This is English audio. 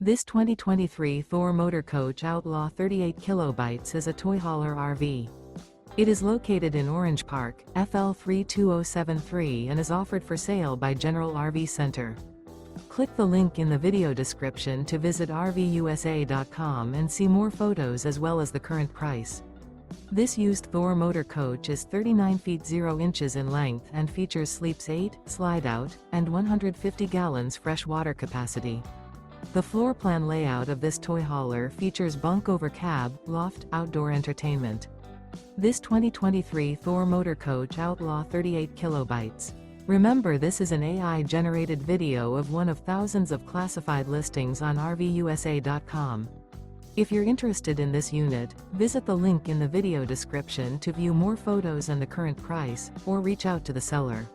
This 2023 Thor Motor Coach Outlaw 38 kilobytes is a toy hauler RV. It is located in Orange Park, FL 32073 and is offered for sale by General RV Center. Click the link in the video description to visit RVUSA.com and see more photos as well as the current price. This used Thor Motor Coach is 39 feet 0 inches in length and features sleeps 8, Slideout, and 150 gallons fresh water capacity. The floor plan layout of this toy hauler features Bunk Over Cab, Loft, outdoor entertainment. This 2023 Thor Motor Coach Outlaw 38 kilobytes. Remember, this is an AI-generated video of one of thousands of classified listings on RVUSA.com. If you're interested in this unit, visit the link in the video description to view more photos and the current price, or reach out to the seller.